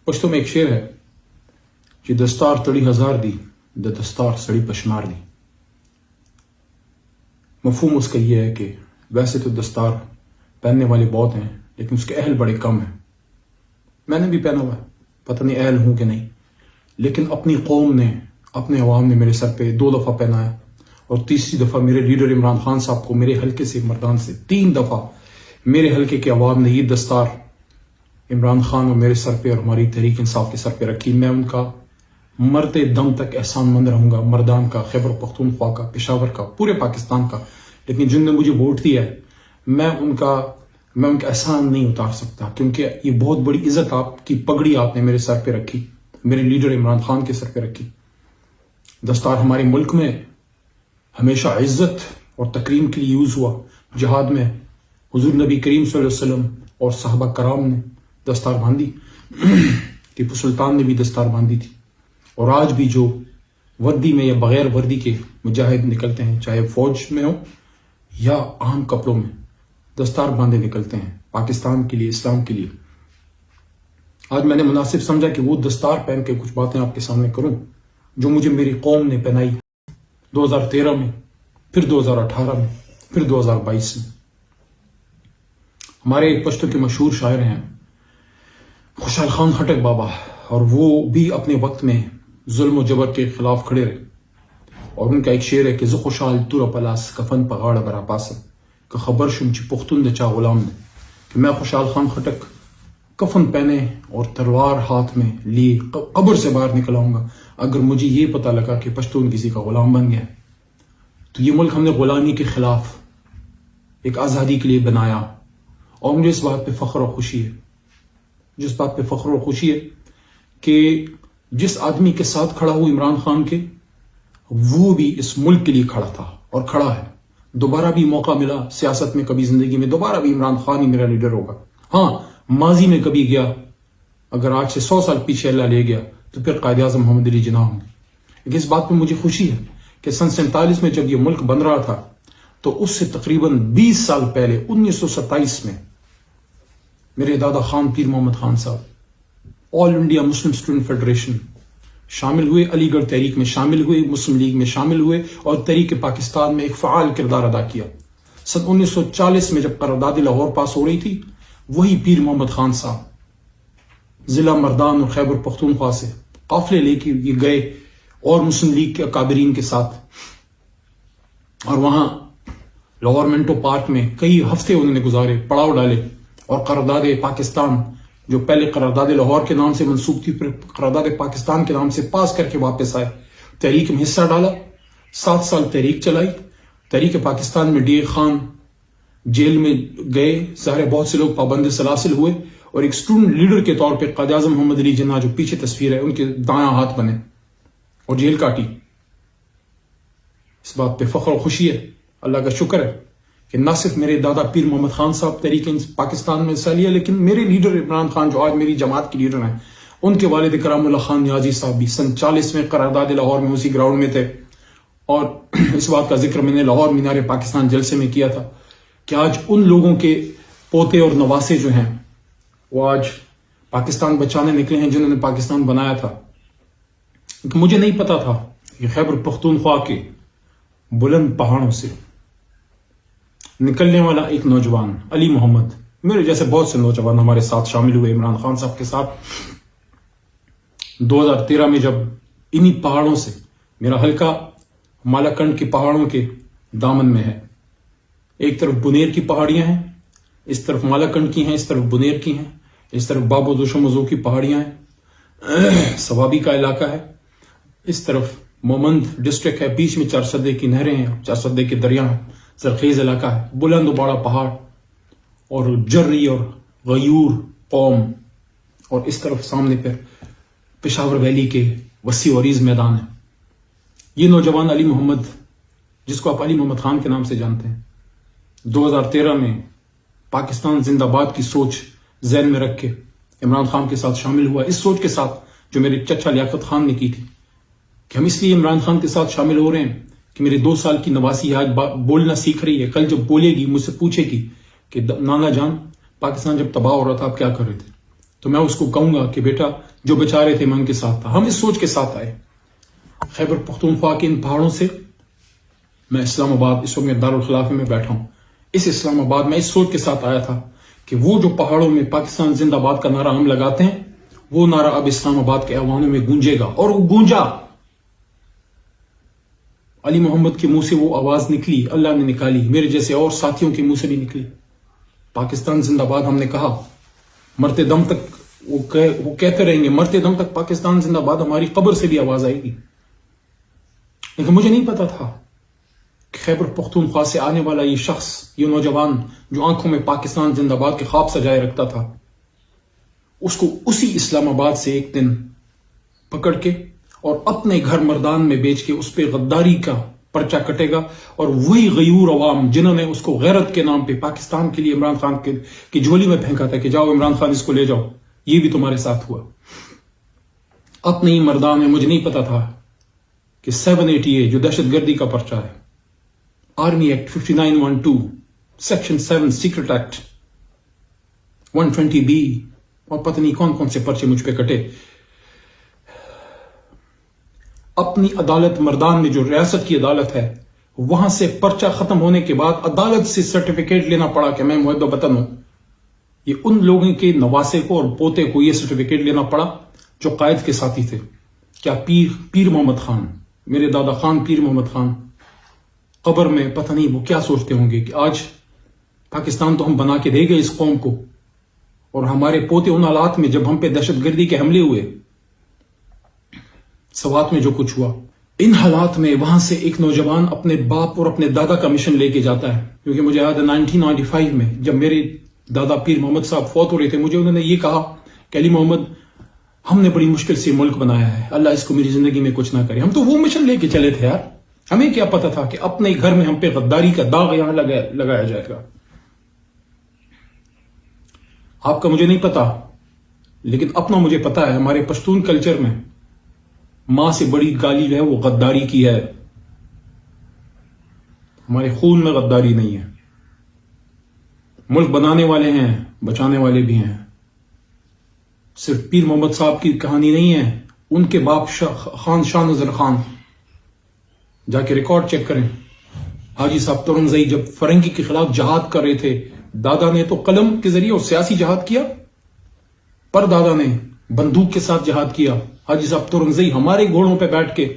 پشتو میں ایک شعر ہے کہ دستار تڑی ہزار دی دستار سڑی پشمار دی. مفہوم اس کا یہ ہے کہ ویسے تو دستار پہننے والے بہت ہیں لیکن اس کے اہل بڑے کم ہیں. میں نے بھی پہنا ہوا ہے، پتہ نہیں اہل ہوں کہ نہیں، لیکن اپنی قوم نے، اپنے عوام نے میرے سر پہ 2 دفعہ پہنایا اور تیسری دفعہ میرے لیڈر عمران خان صاحب کو میرے حلقے سے، مردان سے 3 دفعہ میرے حلقے کے عوام نے یہ دستار عمران خان اور میرے سر پہ اور ہماری تحریک انصاف کے سر پہ رکھی. میں ان کا مرتے دم تک احسان مند رہوں گا، مردان کا، خیبر پختونخوا کا، پشاور کا، پورے پاکستان کا. لیکن جن نے مجھے ووٹ دیا ہے میں ان کا احسان نہیں اتار سکتا، کیونکہ یہ بہت بڑی عزت، آپ کی پگڑی آپ نے میرے سر پہ رکھی، میرے لیڈر عمران خان کے سر پہ رکھی. دستار ہمارے ملک میں ہمیشہ عزت اور تکریم کے لیے یوز ہوا. جہاد میں حضور نبی کریم صلی اللہ علیہ وسلم اور صحابہ کرام نے دستار باندھی، ٹیپو سلطان نے بھی دستار باندھی تھی. اور آج بھی جو وردی میں یا بغیر وردی کے مجاہد نکلتے ہیں، چاہے فوج میں ہو یا عام کپڑوں میں، دستار باندھے نکلتے ہیں پاکستان کے لیے، اسلام کے لیے. آج میں نے مناسب سمجھا کہ وہ دستار پہن کے کچھ باتیں آپ کے سامنے کروں جو مجھے میری قوم نے پہنائی 2013 میں، پھر 2018 میں، پھر 2022 میں. ہمارے ایک پشتو کے مشہور شاعر ہیں خوشحال خان خٹک بابا، اور وہ بھی اپنے وقت میں ظلم و جبر کے خلاف کھڑے رہے. اور ان کا ایک شعر ہے کہ ز خوشحال تور پلاس کفن پگاڑ برا پاسم کہ خبر شم چی پختون دچا غلام نے، کہ میں خوشحال خان خٹک کفن پہنے اور تلوار ہاتھ میں لیے قبر سے باہر نکل آؤں گا اگر مجھے یہ پتہ لگا کہ پشتون کسی کا غلام بن گیا. تو یہ ملک ہم نے غلامی کے خلاف ایک آزادی کے لیے بنایا، اور مجھے اس بات پہ فخر و خوشی ہے، جس بات پہ فخر و خوشی ہے کہ جس آدمی کے ساتھ کھڑا ہوں عمران خان کے، وہ بھی اس ملک کے لیے کھڑا تھا اور کھڑا ہے. دوبارہ بھی موقع ملا سیاست میں، کبھی زندگی میں دوبارہ بھی عمران خان ہی میرا لیڈر ہوگا. ہاں، ماضی میں کبھی گیا، اگر آج سے 100 سال پیچھے اللہ لے گیا تو پھر قائد اعظم محمد علی جناح ہوں گے. لیکن اس بات پہ مجھے خوشی ہے کہ سن 47 میں جب یہ ملک بن رہا تھا تو اس سے تقریباً 20 سال پہلے 1927 میں میرے دادا خان پیر محمد خان صاحب آل انڈیا مسلم اسٹوڈنٹ فیڈریشن شامل ہوئے، علی گڑھ تحریک میں شامل ہوئے، مسلم لیگ میں شامل ہوئے اور تحریک پاکستان میں ایک فعال کردار ادا کیا. سن 1940 میں جب قرارداد لاہور پاس ہو رہی تھی، وہی پیر محمد خان صاحب ضلع مردان اور خیبر پختونخوا سے قافلے لے کے یہ گئے اور مسلم لیگ کے اکابرین کے ساتھ، اور وہاں لاہور منٹو پارک میں کئی ہفتے انہوں نے گزارے، پڑاؤ ڈالے، اور قرارداد پاکستان جو پہلے قرارداد لاہور کے نام سے منسوب تھی، پھر قرارداد پاکستان کے نام سے پاس کر کے واپس آئے. تحریک میں حصہ ڈالا، 7 سال تحریک چلائی. تحریک پاکستان میں ڈی اے خان جیل میں گئے، ظاہر بہت سے لوگ پابند سلاسل ہوئے، اور ایک اسٹوڈنٹ لیڈر کے طور پہ قائد اعظم محمد علی جناح جو پیچھے تصویر ہے ان کے دایاں ہاتھ بنے اور جیل کاٹی. اس بات پہ فخر و خوشی ہے، اللہ کا شکر ہے کہ نہ صرف میرے دادا پیر محمد خان صاحب تحریک پاکستان میں حصہ لیا، لیکن میرے لیڈر عمران خان جو آج میری جماعت کے لیڈر ہیں، ان کے والد کرام اللہ خان نیازی صاحب بھی سن 40 میں قرارداد لاہور میں اسی گراؤنڈ میں تھے. اور اس بات کا ذکر میں نے لاہور مینار پاکستان جلسے میں کیا تھا کہ آج ان لوگوں کے پوتے اور نواسے جو ہیں وہ آج پاکستان بچانے نکلے ہیں جنہوں نے پاکستان بنایا تھا. مجھے نہیں پتا تھا کہ خیبر پختونخوا کے بلند پہاڑوں سے نکلنے والا ایک نوجوان علی محمد، میرے جیسے بہت سے نوجوان ہمارے ساتھ شامل ہوئے عمران خان صاحب کے ساتھ 2013 میں، جب انہی پہاڑوں سے، میرا حلقہ مالاکنڈ کے پہاڑوں کے دامن میں ہے، ایک طرف بنیر کی پہاڑیاں ہیں، اس طرف مالاکنڈ کی ہیں، اس طرف بنیر کی ہیں، اس طرف بابو دوشمزو کی پہاڑیاں ہیں، سوابی کا علاقہ ہے، اس طرف مومند ڈسٹرکٹ ہے، بیچ میں 4 سدے کی نہریں ہیں، 4 سدے کے دریا ہیں، زرخیز علاقہ ہے، بلند و باڑا پہاڑ اور جری اور غیور قوم، اور اس طرف سامنے پر پشاور ویلی کے وسیع و عریض میدان ہے. یہ نوجوان علی محمد، جس کو آپ علی محمد خان کے نام سے جانتے ہیں، 2013 میں پاکستان زندہ باد کی سوچ ذہن میں رکھ کے عمران خان کے ساتھ شامل ہوا، اس سوچ کے ساتھ جو میرے چچا لیاقت خان نے کی تھی کہ ہم اس لیے عمران خان کے ساتھ شامل ہو رہے ہیں کہ میرے 2 سال کی نواسی آج بولنا سیکھ رہی ہے، کل جب بولے گی مجھ سے پوچھے گی کہ نانا جان پاکستان جب تباہ ہو رہا تھا آپ کیا کر رہے تھے. تو میں اس کو کہوں گا کہ بیٹا جو بیچارے تھے میں ان کے ساتھ تھا. ہم اس سوچ کے ساتھ آئے. خیبر پختونخوا کے ان پہاڑوں سے میں اسلام آباد اس وقت میں دارالخلافے میں بیٹھا ہوں. اس اسلام آباد میں اس سوچ کے ساتھ آیا تھا کہ وہ جو پہاڑوں میں پاکستان زندہ باد کا نعرہ ہم لگاتے ہیں وہ نعرہ اب اسلام آباد کے ایوانوں میں گونجے گا. اور وہ گونجا. علی محمد کے منہ سے وہ آواز نکلی, اللہ نے نکالی, میرے جیسے اور ساتھیوں کے منہ سے بھی نکلی. پاکستان زندہ باد ہم نے کہا. مرتے دم تک وہ کہتے رہیں گے, مرتے دم تک پاکستان زندہ باد. ہماری قبر سے بھی آواز آئے گی. لیکن مجھے نہیں پتا تھا کہ خیبر پختونخوا سے آنے والا یہ شخص, یہ نوجوان جو آنکھوں میں پاکستان زندہ باد کے خواب سجائے رکھتا تھا, اس کو اسی اسلام آباد سے ایک دن پکڑ کے اور اپنے گھر مردان میں بیچ کے اس پہ غداری کا پرچہ کٹے گا. اور وہی غیور عوام جنہوں نے اس کو غیرت کے نام پہ پاکستان کے لیے عمران خان کی جھولی میں پھینکا تھا کہ جاؤ عمران خان اس کو لے جاؤ, یہ بھی تمہارے ساتھ ہوا. اپنے ہی مردان میں مجھے نہیں پتا تھا کہ 780A جو دہشت گردی کا پرچہ ہے, army act 5912, section 7 secret act 120B اور پتہ نہیں کون کون سے پرچے مجھ پہ کٹے. اپنی عدالت مردان میں جو ریاست کی عدالت ہے وہاں سے پرچہ ختم ہونے کے بعد عدالت سے سرٹیفکیٹ لینا پڑا کہ میں محب وطن ہوں. یہ ان لوگوں کے نواسے کو اور پوتے کو یہ سرٹیفکیٹ لینا پڑا جو قائد کے ساتھی تھے. کیا پیر محمد خان, میرے دادا خان پیر محمد خان, قبر میں پتہ نہیں وہ کیا سوچتے ہوں گے کہ آج پاکستان تو ہم بنا کے دے گئے اس قوم کو, اور ہمارے پوتے ان حالات میں جب ہم پہ دہشت گردی کے حملے ہوئے, سوات میں جو کچھ ہوا, ان حالات میں وہاں سے ایک نوجوان اپنے باپ اور اپنے دادا کا مشن لے کے جاتا ہے. کیونکہ مجھے یاد ہے 1995 میں جب میرے دادا پیر محمد صاحب فوت ہو رہے تھے, مجھے انہوں نے یہ کہا کہ علی محمد ہم نے بڑی مشکل سے ملک بنایا ہے, اللہ اس کو میری زندگی میں کچھ نہ کرے. ہم تو وہ مشن لے کے چلے تھے یار, ہمیں کیا پتا تھا کہ اپنے گھر میں ہم پہ غداری کا داغ یہاں لگایا جائے گا. آپ کا مجھے نہیں پتا, لیکن اپنا مجھے پتا ہے. ہمارے پشتون کلچر میں ماں سے بڑی گالی جو ہے وہ غداری کی ہے. ہمارے خون میں غداری نہیں ہے. ملک بنانے والے ہیں, بچانے والے بھی ہیں. صرف پیر محمد صاحب کی کہانی نہیں ہے, ان کے باپ خان شاہ نظر خان, جا کے ریکارڈ چیک کریں. حاجی صاحب تورنزئی جب فرنگی کے خلاف جہاد کر رہے تھے, دادا نے تو قلم کے ذریعے اور سیاسی جہاد کیا, پر دادا نے بندوق کے ساتھ جہاد کیا. حاجی صاحب تورنزئی ہمارے گھوڑوں پہ بیٹھ کے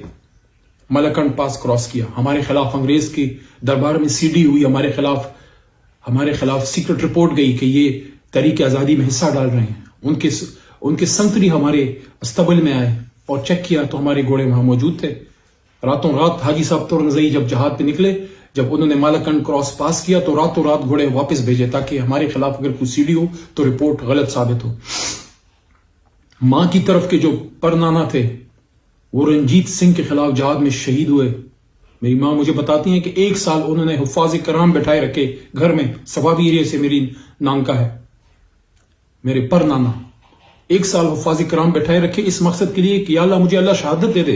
ملکنڈ پاس کراس کیا. ہمارے خلاف انگریز کی دربار میں CD ہوئی, ہمارے خلاف سیکرٹ رپورٹ گئی کہ یہ تحریک آزادی میں حصہ ڈال رہے ہیں. ان کے سنتری ہمارے استبل میں آئے اور چیک کیا تو ہمارے گھوڑے وہاں موجود تھے. راتوں رات حاجی صاحب تورنزئی جب جہاد پہ نکلے, جب انہوں نے مالکنڈ کراس پاس کیا تو راتوں رات گھوڑے واپس بھیجے تاکہ ہمارے خلاف اگر کوئی CD ہو تو رپورٹ غلط ثابت ہو. ماں کی طرف کے جو پرنانا تھے وہ رنجیت سنگھ کے خلاف جہاد میں شہید ہوئے. میری ماں مجھے بتاتی ہیں کہ 1 سال انہوں نے حفاظ کرام بٹھائے رکھے گھر میں. سوابی ایریا سے میری نانکا ہے, میرے پر نانا 1 سال حفاظ کرام بٹھائے رکھے اس مقصد کے لیے کہ یا اللہ مجھے اللہ شہادت دے دے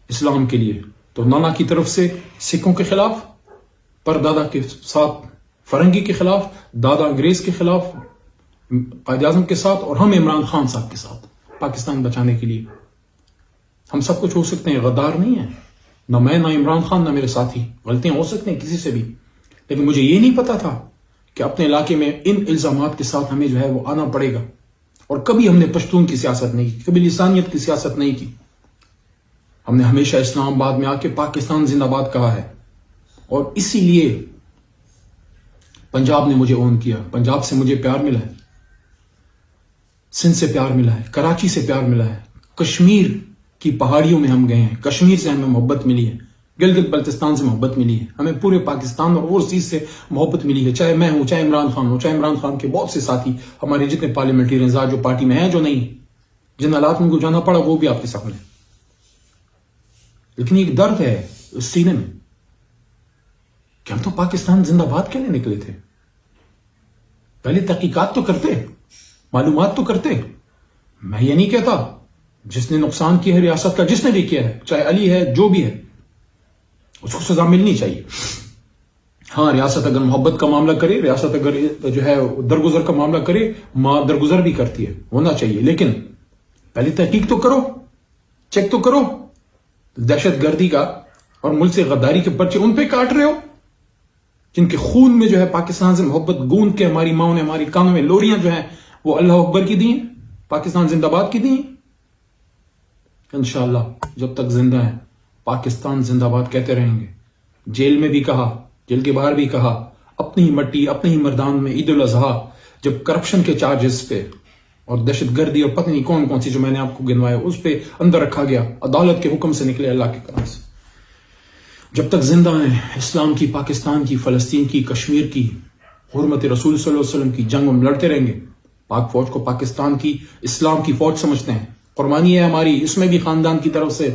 اسلام کے لیے. تو نانا کی طرف سے سکھوں کے خلاف, پر دادا کے ساتھ فرنگی کے خلاف, دادا انگریز کے خلاف قائد اعظم کے ساتھ, اور ہم عمران خان صاحب کے ساتھ پاکستان بچانے کے لیے. ہم سب کچھ ہو سکتے ہیں, غدار نہیں ہے. نہ میں, نہ عمران خان, نہ میرے ساتھی. غلطیاں ہو سکتی ہیں کسی سے بھی, لیکن مجھے یہ نہیں پتا تھا کہ اپنے علاقے میں ان الزامات کے ساتھ ہمیں جو ہے وہ آنا پڑے گا. اور کبھی ہم نے پشتون کی سیاست نہیں کی, کبھی لسانیت کی سیاست نہیں کی. ہم نے ہمیشہ اسلام آباد میں آ کے پاکستان زندہ باد کہا ہے, اور اسی لیے پنجاب نے مجھے اون کیا. پنجاب سے مجھے پیار ملا ہے, سندھ سے پیار ملا ہے, کراچی سے پیار ملا ہے, کشمیر کی پہاڑیوں میں ہم گئے ہیں, کشمیر سے ہمیں محبت ملی ہے, گلگت بلتستان سے محبت ملی ہے, ہمیں پورے پاکستان اور اوورسیز سے محبت ملی ہے. چاہے میں ہوں, چاہے عمران خان ہوں, چاہے عمران خان کے بہت سے ساتھی, ہمارے جتنے پارلیمنٹرینز جو پارٹی میں ہیں, جو نہیں, جن حالات میں کو جانا پڑا وہ بھی آپ کے سامنے. لیکن ایک درد ہے اس سینے میں کہ ہم تو پاکستان زندہ باد کے لیے نکلے تھے. پہلے تحقیقات تو کرتے, معلومات تو کرتے. میں یہ نہیں کہتا جس نے نقصان کیا ہے ریاست کا, جس نے بھی کیا ہے, چاہے علی ہے, جو بھی ہے, اس کو سزا ملنی چاہیے. ہاں ریاست اگر محبت کا معاملہ کرے، ریاست اگر جو ہے درگزر کا معاملہ کرے، ماں درگزر بھی کرتی ہے، ہونا چاہیے، لیکن پہلے تحقیق تو کرو، چیک تو کرو. دہشت گردی کا اور ملک سے غداری کے پرچے ان پہ کاٹ رہے ہو جن کے خون میں جو ہے پاکستان سے محبت گوند کے ہماری ماں نے ہماری کانوں میں لوریاں جو ہیں وہ اللہ اکبر کی دی ہیں، پاکستان زندہ باد کی دی ہیں. انشاءاللہ جب تک زندہ ہیں پاکستان زندہ باد کہتے رہیں گے. جیل میں بھی کہا، جیل کے باہر بھی کہا، اپنی ہی مٹی اپنے ہی مردان میں عید الاضحیٰ جب کرپشن کے چارجز پہ اور دہشت گردی اور پتہ نہیں کون کون سی جو میں نے آپ کو گنوایا اس پہ اندر رکھا گیا، عدالت کے حکم سے نکلے اللہ کے کرم سے. جب تک زندہ ہیں اسلام کی، پاکستان کی، فلسطین کی، کشمیر کی، حرمت رسول صلی اللہ علیہ وسلم کی جنگ ہم لڑتے رہیں گے. پاک فوج کو پاکستان کی، اسلام کی فوج سمجھتے ہیں، قربانی ہے ہماری، اس میں بھی خاندان کی طرف سے.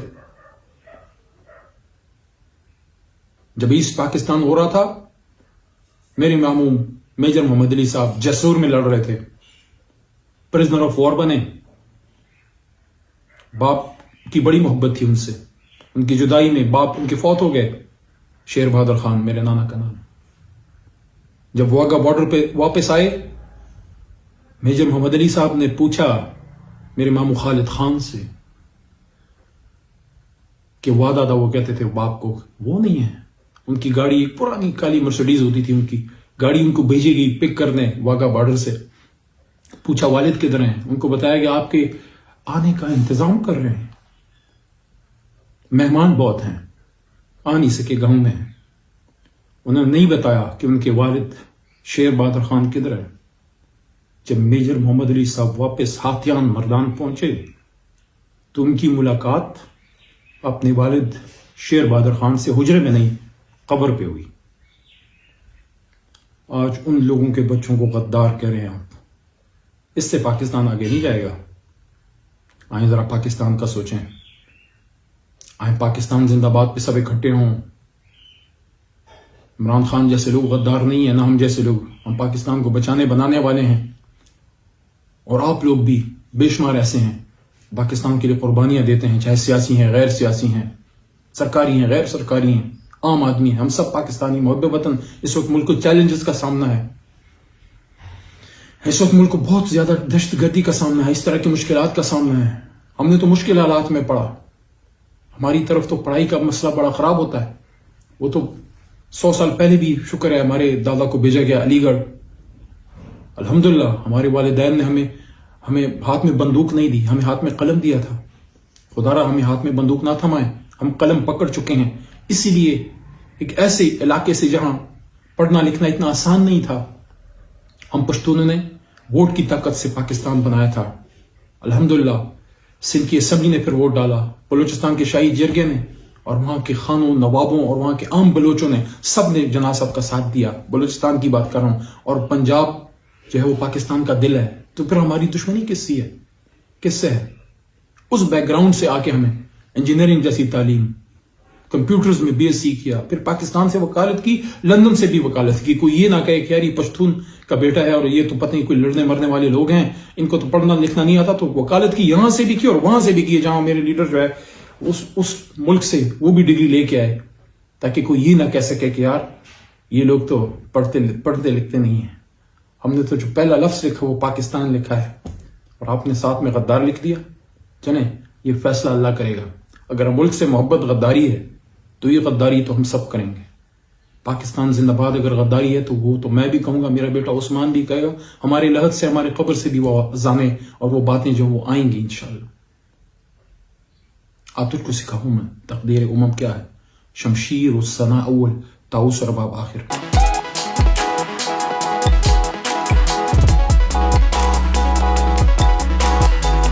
جب ایسٹ پاکستان ہو رہا تھا میرے ماموں میجر محمد علی صاحب جیسور میں لڑ رہے تھے، پرزنر آف وار بنے. باپ کی بڑی محبت تھی ان سے، ان کی جدائی میں باپ ان کے فوت ہو گئے. شیر بہادر خان میرے نانا کا نام. جب واگا بارڈر پہ واپس آئے میجر محمد علی صاحب نے پوچھا میرے ماموں خالد خان سے کہ وعدہ تھا، وہ کہتے تھے باپ کو وہ نہیں ہے. ان کی گاڑی ایک پرانی کالی مرسڈیز ہوتی تھی، ان کی گاڑی ان کو بھیجی گئی پک کرنے واگا بارڈر سے. پوچھا والد کدھر ہیں؟ ان کو بتایا کہ آپ کے آنے کا انتظام کر رہے ہیں، مہمان بہت ہیں، آ نہیں سکے، گاؤں میں ہیں. انہوں نے نہیں بتایا کہ ان کے والد شیر بہادر خان کدھر ہے. جب میجر محمد علی صاحب واپس ہاتھیان مردان پہنچے تو ان کی ملاقات اپنے والد شیر بہادر خان سے حجرے میں نہیں قبر پہ ہوئی. آج ان لوگوں کے بچوں کو غدار کہہ رہے ہیں آپ. اس سے پاکستان آگے نہیں جائے گا. آئیں ذرا پاکستان کا سوچیں، آئیں پاکستان زندہ باد پہ سب اکٹھے ہوں. عمران خان جیسے لوگ غدار نہیں ہیں، نہ ہم جیسے لوگ. ہم پاکستان کو بچانے بنانے والے ہیں، اور آپ لوگ بھی بے شمار ایسے ہیں پاکستان کے لیے قربانیاں دیتے ہیں، چاہے سیاسی ہیں، غیر سیاسی ہیں، سرکاری ہیں، غیر سرکاری ہیں، عام آدمی ہیں. ہم سب پاکستانی محب وطن. اس وقت ملک کو چیلنجز کا سامنا ہے، اس وقت ملک کو بہت زیادہ دہشت گردی کا سامنا ہے، اس طرح کی مشکلات کا سامنا ہے. ہم نے تو مشکل حالات میں پڑھا. ہماری طرف تو پڑھائی کا مسئلہ بڑا خراب ہوتا ہے. وہ تو 100 سال پہلے بھی شکر ہے ہمارے دادا کو بھیجا گیا علی گڑھ. الحمدللہ ہمارے والدین نے ہمیں ہاتھ میں بندوق نہیں دی، ہمیں ہاتھ میں قلم دیا تھا. خدا را ہمیں ہاتھ میں بندوق نہ تھمائیں، ہم قلم پکڑ چکے ہیں. اسی لیے ایک ایسے علاقے سے جہاں پڑھنا لکھنا اتنا آسان نہیں تھا، ہم پشتونوں نے ووٹ کی طاقت سے پاکستان بنایا تھا. الحمدللہ سندھ کی اسمبلی نے پھر ووٹ ڈالا، بلوچستان کے شاہی جرگے نے، اور وہاں کے خانوں، نوابوں اور وہاں کے عام بلوچوں نے، سب نے جناح صاحب کا ساتھ دیا. بلوچستان کی بات کر رہا ہوں. اور پنجاب جو ہے وہ پاکستان کا دل ہے. تو پھر ہماری دشمنی کس سے ہے؟ کس سے ہے؟ اس بیک گراؤنڈ سے آ کے ہمیں انجینئرنگ جیسی تعلیم، کمپیوٹرز میں بی ایس سی کیا، پھر پاکستان سے وکالت کی، لندن سے بھی وکالت کی. کوئی یہ نہ کہے کہ یار یہ پشتون کا بیٹا ہے اور یہ تو پتہ نہیں کوئی لڑنے مرنے والے لوگ ہیں، ان کو تو پڑھنا لکھنا نہیں آتا. تو وکالت کی، یہاں سے بھی کی اور وہاں سے بھی کی، جہاں میرے لیڈر جو ہے اس ملک سے وہ بھی ڈگری لے کے آئے، تاکہ کوئی یہ نہ کہہ سکے کہ یار یہ لوگ تو پڑھتے لکھتے نہیں ہیں. ہم نے تو جو پہلا لفظ لکھا وہ پاکستان لکھا ہے، اور آپ نے ساتھ میں غدار لکھ دیا. چلیں یہ فیصلہ اللہ کرے گا. اگر ملک سے محبت غداری ہے تو یہ غداری تو ہم سب کریں گے. پاکستان زندہ باد اگر غداری ہے تو وہ تو میں بھی کہوں گا، میرا بیٹا عثمان بھی کہے گا، ہمارے لحد سے، ہمارے قبر سے بھی وہ ازامے اور وہ باتیں جو وہ آئیں گی انشاءاللہ. آپ تجھ کو سکھاؤں میں تقدیر امم کیا ہے. شمشیر الثنا اول، طاؤس رباب آخر.